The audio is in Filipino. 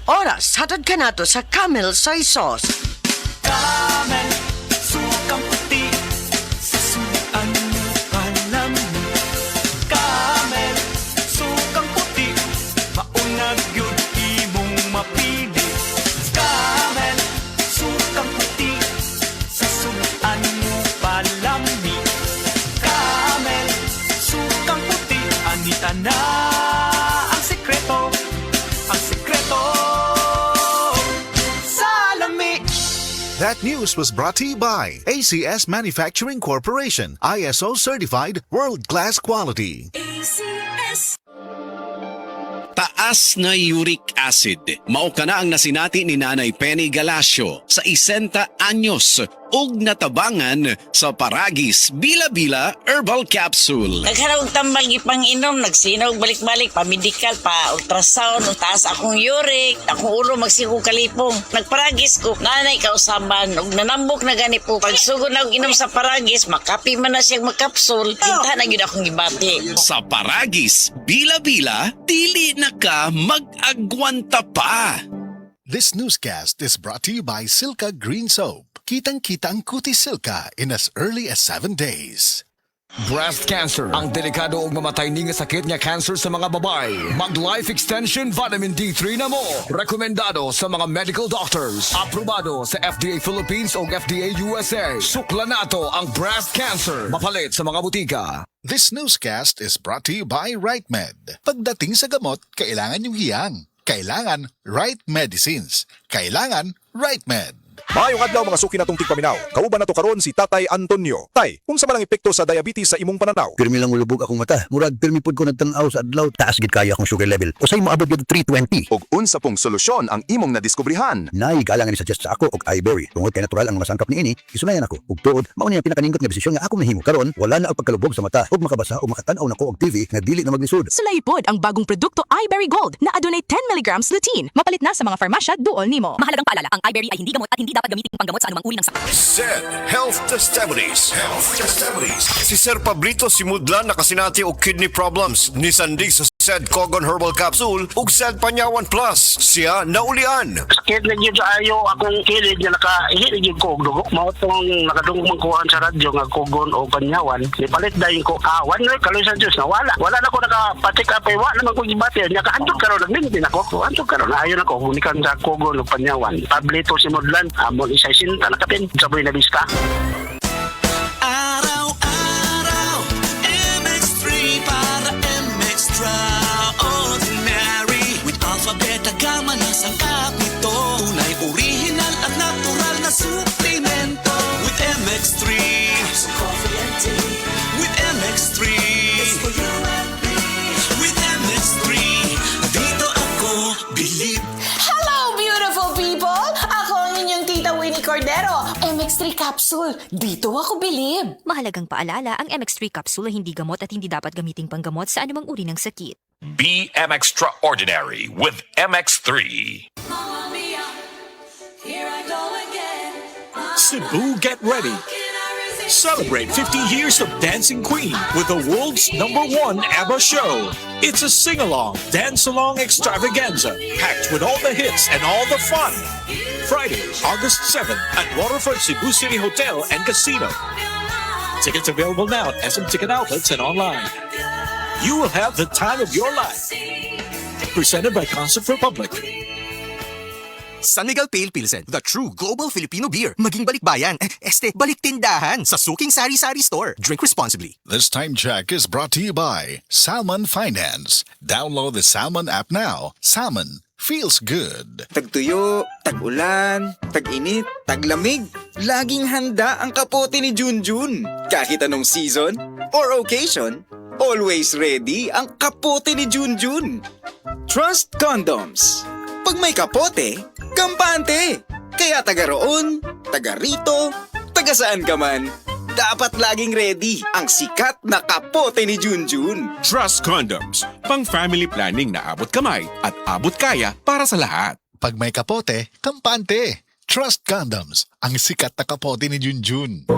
Oras, hatod ka na to sa Camel Soy Sauce. Camel, sukang puti, sasuan mo palami. Camel, sukang puti, maunag yun imong mapili. Camel, sukang puti, sasuan mo palami. Camel, sukang puti, anita na ang sekreto, ang sekreto. That news was brought to you by ACS Manufacturing Corporation, ISO certified world-class quality. ACS. Taas na uric acid. Mao kana ang nasinati ni Nanay Penny Galacio sa 60 anyos ug natabangan sa Paragis Bila-Bila Herbal Capsule. Nagharap tambal ipang-inom, nagsinaw balik-balik, pa-medical, pa-ultrasound, taas akong uric, akong ulo magsiku kalipong. Nagparagis ko, nanay kausaban, ug nanambok na gani po. Pagsugod na inom sa Paragis, makapi man na siyang magkapsul, hinta na yun akong gibati. Sa Paragis Bila-Bila, dili na ka mag-agwanta pa. This newscast is brought to you by Silka Green Soap. Kitang-kita ang kutis Silka in as early as 7 days. Breast cancer, ang delikado ug mamatay ni nga sakit nga cancer sa mga babae. Mag-life extension vitamin D3 na mo. Rekomendado sa mga medical doctors. Aprobado sa FDA Philippines ug FDA USA. Sukla nato ang breast cancer. Mapalit sa mga butika. This newscast is brought to you by RightMed. Pagdating sa gamot, kailangan yung hiyang. Kailangan right medicines. Kailangan RightMed. Maayong adlaw mga suki natong tigpaminaw. Kauban nato karon si Tatay Antonio. Tay, kung sa malang epekto sa diabetes sa imong pananaw. Pirmi lang ulubog akong mata. Murag pirmi pud ko nagtang-aw sa adlaw. Taas gid kaya akong sugar level. Usay moabot gid 320. Ug unsa pong solusyon ang imong nadiskubrihan? Nay galang ni suggest sa ako og iBerry. Tungod kay natural ang mga sangkap niini, isunayan ako. Ug tuod, mao ni ang pinakaningkot nga desisyon nga ako nahimo. Karon wala na ang pagkalubog sa mata ug makabasa o makatan-aw nako og TV nga dili na maglisod. Sulay pod ang bagong produkto iBerry Gold na adunay 10 mg lutein. Mapalit na sa mga farmasya duol nimo. Mahalagang paalala, ang iBerry ay hindi gamot at hindi dapat gamitin panggamot sa anumang uri ng sakit. SED Health Testimonies. Si Sir Pablito Simudlan nakasinati og kidney problems ni Sandig sa SED Cogon Herbal Capsule ug SED Panyawan Plus. Siya naulian. Sakit na yun sa ayo akong kilid nga nakahilig yun ko og dugo. Mao tong nakadungog kuhaan sa radyo nga Cogon o Panyawan. Ipalit dayon ko awan na kaloy sa Dios na wala. Wala na ko nakapatik up ay wala naman ko gibati. Nya kaandog karon nagmintin ako. Andog karon ayon ako unikan sa Cogon o Panyawan. Pablito Simudlan amon isa sinta nakapin sa Buena Vista. Araw-araw, MX3 para extraordinary. With alpha, beta, gamma na sangkap nito. Tunay, original at natural na suplemento. With MX3, so coffee and tea. With MX3, it's for you and me. With MX3, dito ako believe. Hello, beautiful people! Ako ang inyong tita Winnie Cordero. MX3 Capsule. Dito ako bilib. Mahalagang paalala, ang MX3 capsule ay hindi gamot at hindi dapat gamiting panggamot sa anumang uri ng sakit. Be extraordinary with MX3. Cebu, get ready. Celebrate 50 years of Dancing Queen with the world's #1 ABBA show. It's a sing-along, dance-along extravaganza, packed with all the hits and all the fun. Friday, August 7th at Waterfront Cebu City Hotel and Casino. Tickets available now at SM Ticket Outlets and online. You will have the time of your life. Presented by Concert Republic. San Miguel Pale Pilsen, the true global Filipino beer. Maging balikbayan, balik tindahan sa Suking Sari Sari Store. Drink responsibly. This time check is brought to you by Salmon Finance. Download the Salmon app now. Salmon feels good. Tagtuyo, tag-ulan, tag-init, taglamig. Laging handa ang kapote ni Junjun. Kahit anong season or occasion, always ready ang kapote ni Junjun. Trust Condoms. Pag may kapote, kampante. Kaya taga roon, taga rito, taga saan ka man, dapat laging ready ang sikat na kapote ni Junjun. Trust Condoms, pang family planning na abot kamay at abot kaya para sa lahat. Pag may kapote, kampante. Trust Condoms, ang sikat na kapote ni Junjun.